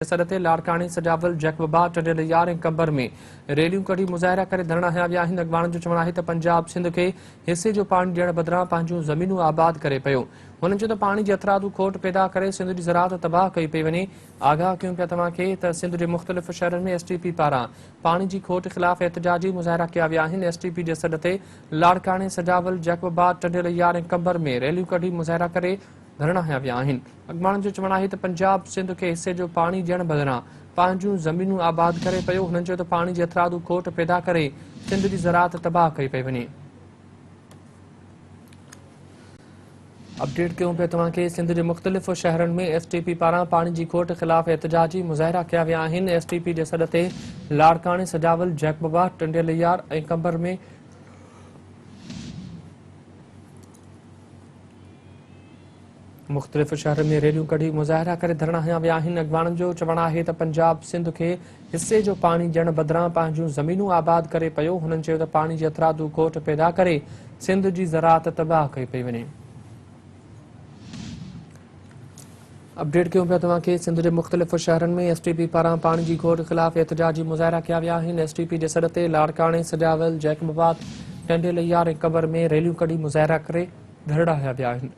सदते लाड़कानी सजावल जैकबाबाद टंडेल यार कंबर में रैलियों कढ़ी मुज़ाहिरा करे धरना हया विया आहिनि। अॻवाणनि जो चवणु आहे त पंजाब सिंध खे हिसे जो पाणी ॾियण बदिरां पंहिंजूं ज़मीनूं आबाद करे पियो। हुननि चयो त पाणी जी अतरादू खोट पैदा करे सिंध जी ज़राअत तबाह कई पई वञे। आगाह कयूं पिया तव्हांखे त सिंध जे मुख़्तलिफ़ शहरनि में STP पारां पाणी जी खोट ख़िलाफ़ एहतजाजी मुज़ाहिरा कया विया आहिनि। STP जे सॾ ते लाड़कानी सजावल जैकबाबाद टंडेल यार कंबर में रैलियूं कढी मुज़ाहिरा करे धरना हया विया आहिनि। अॻवाणनि जो चवणु आहे त पंजाब सिंध खे हिसे जो पाणी ॾियण बदिरां पंहिंजूं ज़मीनूं आबाद करे पियो। हुननि चयो त पाणी जी अतरादू खोट पैदा करे सिंध जी ज़राअत तबाह कई पई वञे। अपडेट कयूं पिया तव्हांखे सिंध जे मुख़्तलिफ़ शहरनि में STP पारां पाणी जी खोट ख़िलाफ़ एहतजाजी मुज़ाहिरा कया विया आहिनि। STP जे सॾ ते लाड़कानी सजावल जैकबाबाद टंडेल यार ऐं कंबर में मुख़्तलिफ़ शहर में रैलियूं कढी मुज़ाहिरा करे धरना हया विया आहिनि। अॻवाणनि जो चवणु आहे त पंजाब सिंध खे हिसे जो पाणी ॾियण बदिरां पंहिंजूं ज़मीनूं आबाद करे पियो। हुननि चयो त पाणी जी अतरादू खोट पैदा करे सिंध जी ज़राअत तबाह कई पई वञे। अपडेट कयूं पिया तव्हांखे सिंध जे मुख़्तलिफ़ शहरनि में STP पारां पाणी जी खोट ख़िलाफ़ एहतजाजी मुज़ाहिरा कया विया आहिनि। STP जे सॾ ते लाड़कानी सजावल जैकबाबाद टंडेल यार ऐं कंबर में रैलियूं कढी मुज़ाहिरा करे धरना हया विया आहिनि।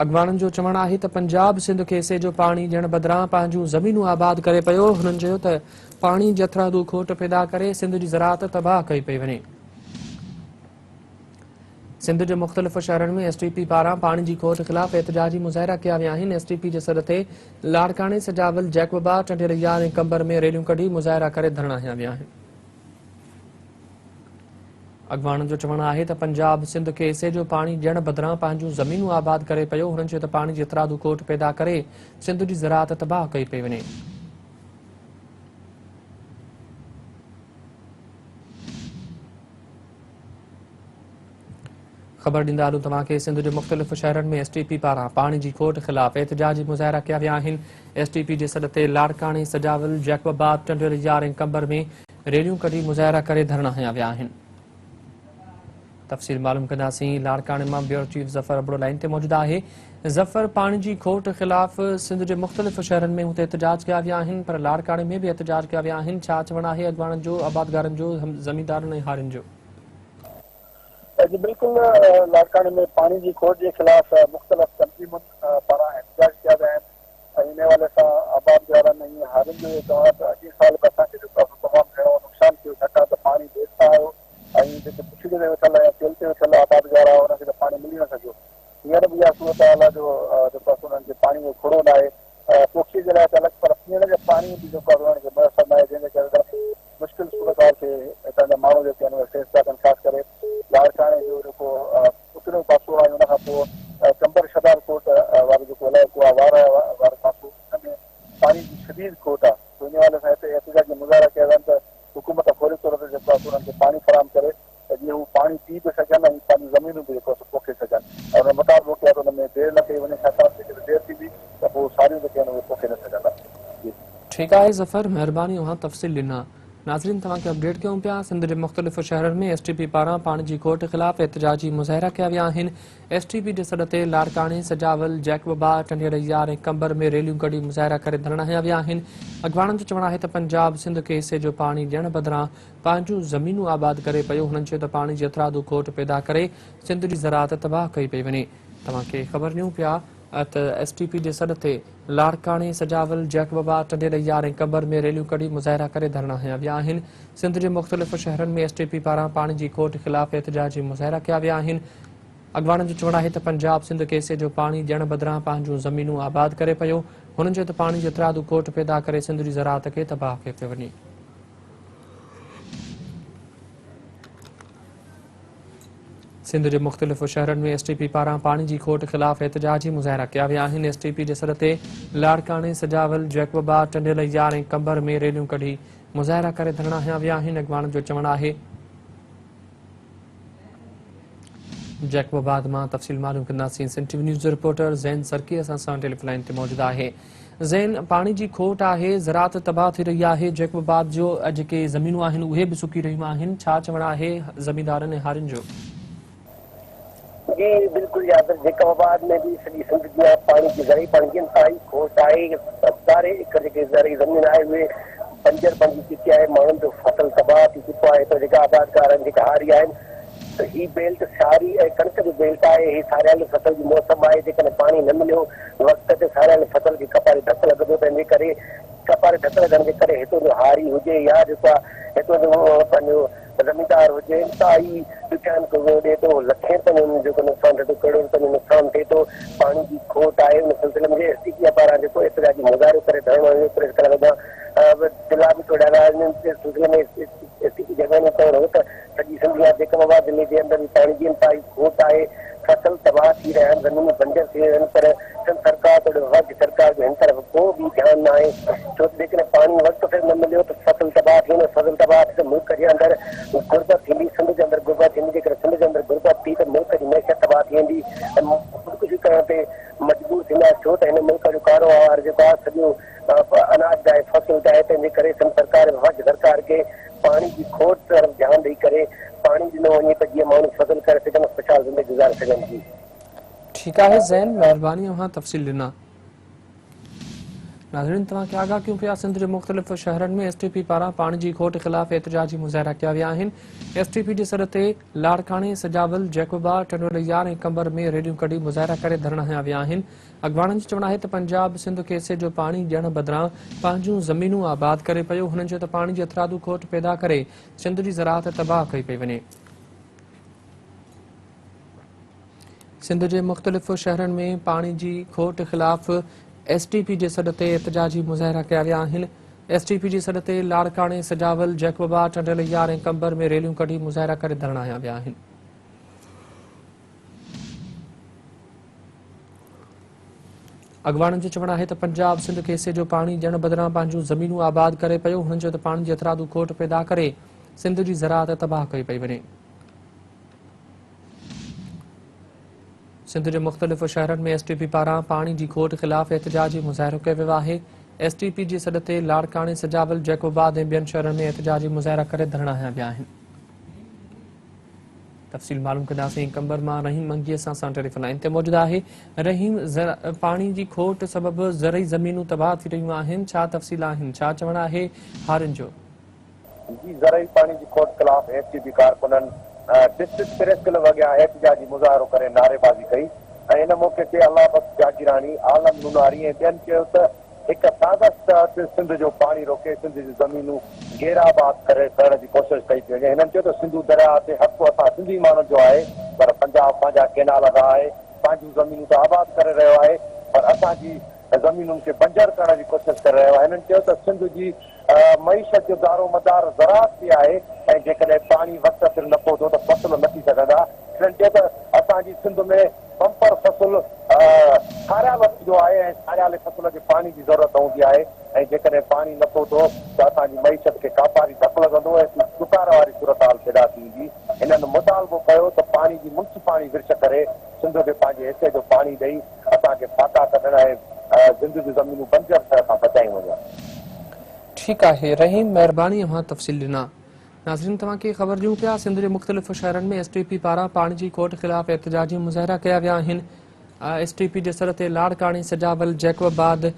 अॻवाणनि जो चवणु आहे त पंजाब सिंध खे हिसे जो पाणी ॾियण बदिरां पंहिंजूं ज़मीनूं आबाद करे पियो। हुननि चयो त पाणी जी अतरादू खोट पैदा करे सिंध जी ज़राअत तबाह कई पई वञे। सिंध जे मुख़्तलिफ़ शहरनि में STP पारां पाणी जी खोट ख़िलाफ़ एहतजाजी मुज़ाहिरा कया विया आहिनि। STP जे सॾ ते लाड़कानी सजावल जैकबाबाद टंडेल यार ऐं कंबर में रैलियूं कढी मुज़ाहिरा करे धरना हया विया आहिनि। अॻवाणनि जो चवणु आहे त पंजाब सिंध खे हिसे जो पाणी ॾियण बदिरां पंहिंजूं ज़मीनूं आबाद करे पियो। हुननि चयो त पाणी जी अतरादू खोट पैदा करे सिंध जी ज़राअत तबाह कई पई वञे। ख़बर ॾींदा हलूं तव्हांखे सिंध जे मुख़्तलिफ़ शहरनि में STP पारां पाणी जी खोट ख़िलाफ़ एहतजाजी मुज़ाहिरा कया विया आहिनि। STP जे सॾ ते लाड़कानी सजावल जैकबाबाद टंडेल यार ऐं कंबर में रैलियूं कढी मुज़ाहिरा करे धरना हया विया आहिनि। तफ़सील मालूम कंदासीं। लाड़काने मां bureau chief Zafar Abro line ते मौजूद आहे। ज़फ़र, पाणी जी खोट ख़िलाफ़ सिंध जे मुख़्तलिफ़ शहरनि में हुते एहतजाज कया विया आहिनि, पर लाड़काने में बि एहतजाज कया विया आहिनि। छा चवणु आहे अॻवाणनि जो, आबादगारनि जो, ज़मींदारनि ऐं हारियुनि जो? जी बिल्कुल, लाड़काने में पानी की खोट के खिलाफ मुख्तलिफ तंजीमुनि पारां एहतजाज किया विया आहिनि। इन हवाले सां आबादगारनि ऐं हारियुनि जो चवणु आहे त अॻे साल बि असांखे जेको आहे तमामु घणो नुक़सानु थियो, छाकाणि त पाणी देरि सां आयो ऐं जेके पुछड़े ते वेठल ऐं तेल ते वेठल आबादगार आहे उनखे त पाणी मिली न सघियो। हींअर बि इहा सूरत हाल आहे जो जेको आहे उन्हनि खे पाणी जो खोड़ो न आहे। पोखी जे लाइ त अलॻि, पर पीअण जे पाणी बि जेको आहे उन्हनि खे मुयसरु न आहे, जंहिंजे करे मुश्किल सूरत हाल खे हितां जा माण्हू जेके आहिनि उहे फेस था कनि। ख़ासि करे लाड़काने जो जेको उतरियो पासो आहे, उनखां पोइ कंबर शदार कोट वारो जेको इलाइक़ो आहे, वारो पासो, उन में पाणी जी शदीद खोट आहे। इन हवाले सां हिते एहतजाजी मुज़ाहिरा कया विया आहिनि त हुकूमत फौरी तौर ते जेको आहे उन्हनि खे पाणी फराहम करे त जीअं हू पाणी पी बि सघनि ऐं पंहिंजी ज़मीनूं बि जेको आहे पोखे सघनि। ऐं उन मुताबिक़ कया त उन में देरि न कई वञे, छाकाणि त देरि थींदी त पोइ सारियूं जेके आहिनि उहे पोखे न सघंदा। ठीकु आहे ज़फ़र, महिरबानी, वहाँ तफ़सील ॾिना। नाज़रीन, तव्हांखे अपडेट कयूं पिया। सिंध जे मुख़्तलिफ़ शहरनि में STP पारां पाणी जी खोट ख़िलाफ़ एहतजाजी मुज़ाहिरा कया विया आहिनि। STP जे सॾ ते लाड़कानी सजावल जैकबाबाद टंडेल यार ऐं कंबर में रैलियूं कढी मुज़ाहिरा करे धरना हया विया आहिनि। अॻवाणनि जो चवणु आहे त पंजाब सिंध खे हिसे जो पाणी ॾियण बदिरां पंहिंजूं ज़मीनूं आबाद करे पियो। हुननि चयो त पाणी जी अतरादू खोट पैदा करे सिंध जी ज़राअत तबाह कई पई वञे। तव्हांखे ख़बर ॾियूं पिया त STP जे सॾ ते लाड़कानी सजावल जैकबाबाद टंडेल यार ऐं कंबर में रैलियूं कढी मुज़ाहिरा करे धरना हया विया आहिनि। सिंध जे मुख़्तलिफ़ शहरनि में STP पारां पाणी जी खोट ख़िलाफ़ एहतजाजी मुज़ाहिरा कया विया आहिनि। अॻवाणनि जो चवणु आहे त पंजाब सिंध खे हिसे जो पाणी ॾियण बदिरां पंहिंजूं ज़मीनूं आबाद करे पियो। हुननि चयो त पाणी जी अतरादू खोट पैदा करे सिंध जी ज़राअत खे तबाह कयो पियो वञे। सिंध जे मुख़्तलिफ़ शहरनि में STP पारां पाणी जी खोट ख़िलाफ़ एहतजाजी मुज़ाहिरा कया विया आहिनि। STP जे सॾ ते लाड़कानी सजावल जैकबाबाद टंडेल यार ऐं कंबर में रैलियूं कढी मुज़ाहिरा करे धरना हया विया आहिनि। अॻवाणनि जो चवणु आहे जैकबाबाद मां तफ़सील मालूम कंदासीं। SNTV न्यूज़ रिपोर्टर ज़ैन सरकी असां सां टेलीफोन लाइन ते मौजूदु आहे। ज़ैन, पाणी जी खोट आहे, ज़राअत तबाह थी रही आहे, जैकबाबाद जो जेके ज़मीनूं आहिनि उहे बि सुकी रहियूं आहिनि। छा चवणु आहे ज़मींदारनि ऐं हारियुनि जो? जी बिल्कुल यादव जैकबाबाद में भी सॼी सिंध जी पानी की ज़रिए पानी की इंतहाई खोट आहे। सारे एकड़ जेके ज़रिए ज़मीन आहे उहे बंजर बणजी चुकी आहे। माण्हुनि जो फसल तबाह थी चुको आहे। त जेका आबादकार आहिनि, जेका हारी आहिनि, त ही बेल्ट सारी ऐं कणिक जो बेल्ट आहे। ही सारियल फसल जी मौसम आहे। जेकॾहिं पाणी न मिलियो वक़्त ते सारियल फसल खे कपारी धक लॻंदो, तंहिंजे करे कपारी धक लॻण जे करे हितां जो हारी हुजे या जेको आहे हितां जो पंहिंजो ज़मीनदार हुजे, इंतहाई ॾुखियाईनि खे ॾिए थो। लखे रुपए जो जेको नुक़सानु थिए थो, करोड़ रुपए जो नुक़सानु थिए थो। पाणी जी खोट आहे। उन सिलसिले में एसटीपी पारां जेको एतिराजी मुज़ाहिरो करे धरणो प्रेस करण वॻा जिला बि तोड़िया आहिनि। सिलसिले में एसटीपी जॻह में चवणो त सॼी सिंध या जैकबाबाद ज़िले जे अंदरि भी पाणी जी इंतहाई खोट आहे। फसल तबाह थी रहिया आहिनि, ज़मीनूं बंजर थी रहियूं आहिनि। पर सरकार राज्य सरकार जो हिन तरफ़ को बि ध्यानु न आहे। छो त जेकॾहिं पाणी वक़्त ते न मिलियो त फसल तबाह थी वेंदी। फसल तबाह थी त मुल्क जे अंदरि गुरबत थींदी। सिंध जे अंदरि गुरबत थींदी। जेकॾहिं सिंध जे अंदरि गुरबत थी त मुल्क जी मैशत तबाह थी वेंदी ऐं ख़ुदकुशी करण ते मजबूर थींदा। छो त हिन मुल्क जो कारोबार जेको आहे सॼो अनाज जा आहे, फसल जा आहे। तंहिंजे करे सरकार राज्य सरकार खे पाणी जी खोट तरफ़ ध्यानु ॾेई करे पाणी ॾिनो वञे त जीअं माण्हू फसल करे सघनि, ख़ुशहाल ज़िंदगी गुज़ारे सघनि। जी ठीक है ज़ैन, मेहरबानी वहाँ तफ़सील ॾिना। नाज़रीन, तव्हांखे आगाह कयूं पिया सिंध जे मुख़्तलिफ़ शहरनि में एसटीपी पारां पाणी जी खोट ख़िलाफ़ एहतिजाजी मुज़ाहिरा कया विया आहिनि। एसटीपी जे सर ते लाड़काणे, सजावल, जैकोबा, टंडोलियार ऐं कंबर में रैलियूं कढी मुज़ाहिरा करे धरणा हंया विया आहिनि। अॻवाननि जो चवणु आहे त पंजाब सिंध खे हिसे जो पाणी ॾियण बदिरां पंहिंजूं ज़मीनूं आबाद करे पियो। हुननि चयो त पाणी जी अतरादू खोट पैदा करे सिंध जी ज़राअत तबाह कई पई वञे। सिंध जे मुख़्तलिफ़ शहरनि में पाणी जी खोट ख़िलाफ़ एसटीपी जे सॾ ते एहतिजाजी मुज़ाहिरा कया विया आहिनि। एसटीपी जे सॾ ते लाड़काणे, सजावल, जैकोबा, टंडलियार ऐं कंबर में रैलियूं कढी मुज़ाहिरा करे धरणा हंया विया आहिनि। अॻवाननि जो चवणु आहे त पंजाब सिंध खे हिसे जो पाणी ॾियण बदिरां पंहिंजूं ज़मीनूं आबाद करे पियो। हुननि चयो त पाणी जी अतरादू खोट पैदा करे सिंध जी ज़राअत तबाह कई पई वञे। सिंध जे मुख़्तलिफ़ शहरनि में एसटीपी पारां पाणी जी खोट ख़िलाफ़ एहतिजाजी मुज़ाहिरो कयो वियो आहे। एसटीपी जे सॾ ते लाड़काणे, सजावल, जैकोबाद ऐं ॿियनि शहरनि में एहतिजाजी मुज़ाहिरा करे धरणा हंया विया आहिनि। तफ़सील मालूम कंदासीं। कंबर मां रहीम मंगी असां टेलीफोन लाइन ते मौजूदु आहे। रहीम, पाणी जी खोट सबबि ज़रई ज़मीनूं तबाह थी रहियूं आहिनि, छा तफ़सील आहिनि, छा चवणु आहे हारियुनि जो? जी ज़रई पानी की खोट खिलाफ एसटीपी कारकुननि डिस्ट्रिक्ट प्रेस क्लब अॻियां एहतिजाजी मुज़ाहिरो करे नारेबाज़ी कई ऐं इन मौक़े ते अलाह बख्श जागीरानी, आलम नूनारी ऐं ॿियनि चयो त हिकु साज़िश तहत सिंध जो पाणी रोके सिंध जी ज़मीनूं घेराबाद करण जी कोशिशि कई थी वञे। हिननि चयो त सिंधू दरिया ते हक़ असां सिंधी माण्हुनि जो आहे, पर पंजाब पंहिंजा केनाल खां आहे, पंहिंजूं ज़मीनूं त आबाद करे रहियो आहे, पर असांजी ज़मीनुनि खे बंजर करण जी कोशिशि करे रहियो आहे। हिननि चयो त सिंध जी मईशत जो दारो मदार ज़राअत ते आहे ऐं जेकॾहिं पाणी वक़्त ते न पहुतो त फसल न थी सघंदा। हिननि चयो त असांजी सिंध में बम्पर फसल खारियल जो आहे ऐं खारियल फसल खे पाणी जी ज़रूरत हूंदी आहे ऐं जेकॾहिं पाणी न पहुतो त असांजी मईशत खे कापारी धक लॻंदो ऐं दुकार वारी सूरत हाल पैदा थींदी। हिननि मुतालबो कयो त पाणी जी मुल्क पाणी विर्छ करे सिंध खे पंहिंजे हिसे जो पाणी ॾेई असांखे फाका कढण ऐं सिंध जूं ज़मीनूं बंजर थियण खां बचायूं वञनि। ठीक है रहीम, मेहरबानी वहाँ तफ़सील ॾिना। नाज़रीन, तव्हांखे ख़बर ॾियूं पिया सिंध जे मुख़्तलिफ़ शहरनि में एसटीपी पारां पाणी जी खोट ख़िलाफ़ एहतिजाजी मुज़ाहिरा कया विया आहिनि। एसटीपी जे सर ते लाड़काणे, सजावल, जैकोबाद,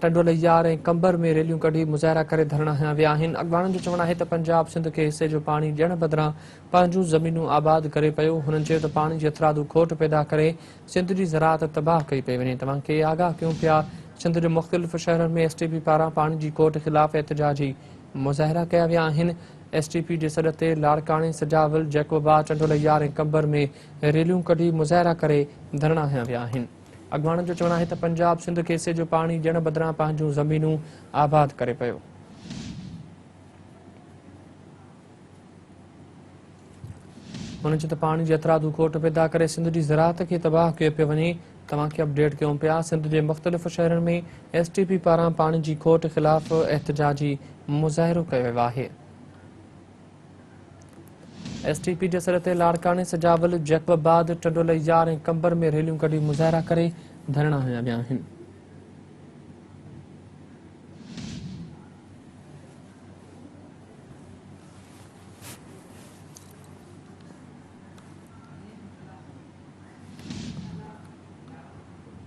टंडोलियार ऐं कंबर में रैलियूं कढी मुज़ाहिरा करे धरणा हंया विया आहिनि। अॻवाननि जो चवणु आहे त पंजाब सिंध खे हिसे जो पाणी ॾियण बदिरां पंहिंजूं ज़मीनूं आबाद करे पियो। हुननि चयो त पाणी जी अतरादू खोट पैदा करे सिंध जी ज़राअत तबाह कई पई वञे। तव्हांखे आगाह कयूं पिया सिंध जे मुख़्तलिफ़ शहरनि में एसटीपी पारां पाणी जी खोट ख़िलाफ़ एहतिजाजी मुज़ाहिरा कया विया आहिनि। एसटीपी जे सॾ ते लाड़काणे, सजावल, जैकोबा, टंडोलियार ऐं कंबर में रैलियूं कढी मुज़ाहिरा करे धरणा हंया विया आहिनि। अॻवाननि जो चवणु आहे त पंजाब सिंध खे हिसे जो पाणी ॾियण बदिरां पंहिंजूं ज़मीनूं आबाद करे पियो। हुननि चयो त पाणी जी अतरादू खोट पैदा करे सिंध जी ज़राअत खे तबाह कयो पियो वञे। तव्हांखे अपडेट कयूं पिया सिंध जे मुख़्तलिफ़ शहरनि में एसटीपी पारां पाणी जी खोट ख़िलाफ़ एहतिजाजी मुज़ाहिरो कयो वियो आहे। एसटीपी जे सर ते लाड़काणे, सजावल, जैकोबाद, टंडोलियार ऐं कंबर में रैलियूं कढी मुज़ाहिरा करे धरणा हंया विया आहिनि।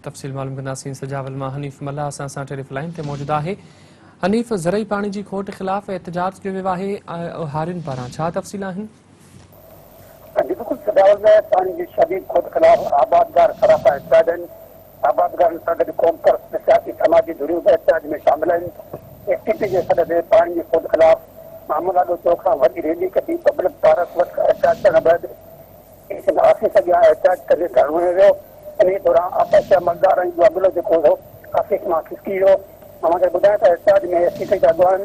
तफ़सील मालूम कंदासीं सजावल मां हनीफ़ मल्ला असां सां टेलीफोन लाइन ते मौजूद आहे। हनीफ़, ज़रई पाणी जी खोट ख़िलाफ़ एहतजाज कयो वियो आहे हारियुनि पारां, छा तफ़सील आहिनि? बिल्कुल सजावल में पानी की शदीद खोट खिलाफ आबादगार सराफा एहतजाज आहिनि। आबादगारनि सां गॾु क़ौम परस्त सियासी समाजी धुरियूं बि एहतजाज में शामिल आहिनि। एसटीपी जे सॾ ते पाणी जी खोट खिलाफ़ मामूद आॾो चौक खां वॾी रैली कढी पब्लिक पारस वटि एहतजाज करण बैदि आफ़ीस अॻियां एहतजाज करे धरणो वियो। इन दौरान आपस मक़दार जो अमलो जेको हो आफ़ीस मां खिसकी वियो। मूंखे ॿुधाए त एहतजाज में एसटीपी जा अॻवान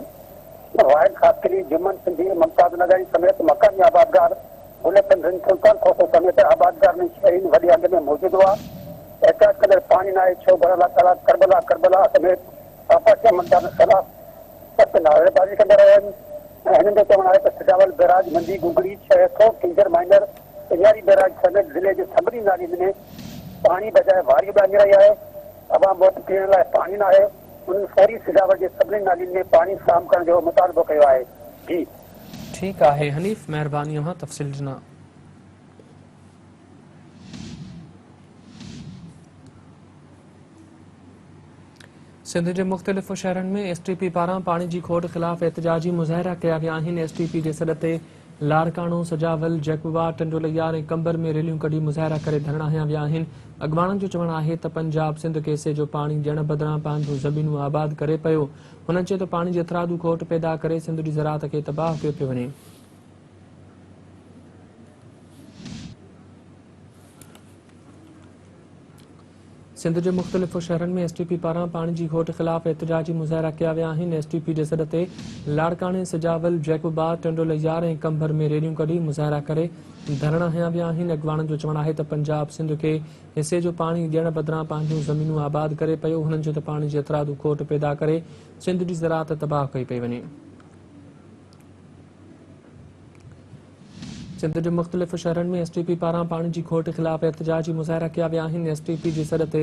वाहिद खासकरी जुमन सिंधी मुमताज़ नगरी समेत मकानी आबादगार सुल्तान खोसो समेत आबादगार में शहरीन वॾी हद में मौजूद हुआ। एहतजाज कंदड़ पानी न आहे छो भरला कला करबला करबला समेत आपस मक़दार ख़िलाफ़ सख़्त नारेबाज़ी कंदा रहिया आहिनि। हिननि जो चवणु आहे त सजावल बैराज मंडी गुगड़ी 600 टीजर माइनर तैयारी बैराज समेत ज़िले जे सभिनी नालियुनि में पाणी बजाए वारी वञी रही आहे। अवाम वटि पीअण लाइ पाणी न आहे। उन्हनि फौरी सजावट जे सभिनी नालियुनि में पाणी फ़राहम करण जो मुतालबो कयो आहे। जी ठीक आहे हनीफ़, महिरबानी अमां तफ़सील ॾिना। सिंध जे मुख़्तलिफ़ शहरनि में एसटीपी पारां पाणी जी खोट ख़िलाफ़ एहतजाजी मुज़ाहिरा कया विया आहिनि। एसटीपी जे सॾ ते लाड़काणो, सजावल, जैकबा, टंडोलैयार ऐं कंबर में रैलियूं कढी मुज़ाहिरा करे धरणा हंया विया आहिनि। अॻवाननि जो चवणु आहे त पंजाब सिंध खे हिसे जो पाणी ॾियण बदिरां पंहिंजूं ज़मीनूं आबाद करे पियो। हुननि चयो त पाणी जी अतरादू खोट पैदा करे सिंध जी ज़राअत खे तबाह कयो पियो वञे। सिंध जे मुख़्तलिफ़ शहरनि में एसटीपी पारां पाणी जी खोट ख़िलाफ़ एहतजाजी मुज़ाहिरा कया विया आहिनि। एसटीपी जे सॾ ते लाड़काणे, सजावल, जैकबा, टंडोलैयार ऐं कंबर में रैलियूं कढी मुज़ाहिरा करे धरणा हंया विया आहिनि। अॻवाननि जो चवणु आहे त पंजाब सिंध खे हिसे जो पाणी ॾियण बदिरां पंहिंजूं ज़मीनूं आबाद करे पियो। हुननि चयो त पाणी जी अतरादू खोट पैदा करे सिंध जी ज़राअत तबाह कई पई वञे। सिंध जे मुख़्तलिफ़ शहरनि में एसटीपी पारां पाणी जी खोट ख़िलाफ़ एहतजाजी मुज़ाहिरा कया विया आहिनि। एसटीपी जे सॾ ते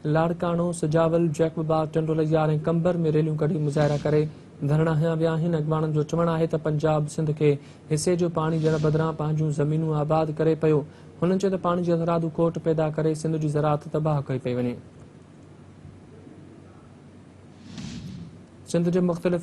लाड़काणो, सजावल, जैकबा, टंडोलैयार ऐं कंबर में रैलियूं कढी मुज़ाहिरा करे धरणा हंया विया आहिनि। अॻवाननि जो चवणु आहे त पंजाब सिंध खे हिसे जो पाणी ॾियण बदिरां पंहिंजूं ज़मीनूं आबाद करे पियो। हुननि चयो त पाणी जी अतरादू खोट पैदा करे सिंध जी ज़राअत तबाह कई पई वञे। सिंध जे मुख़्तलिफ़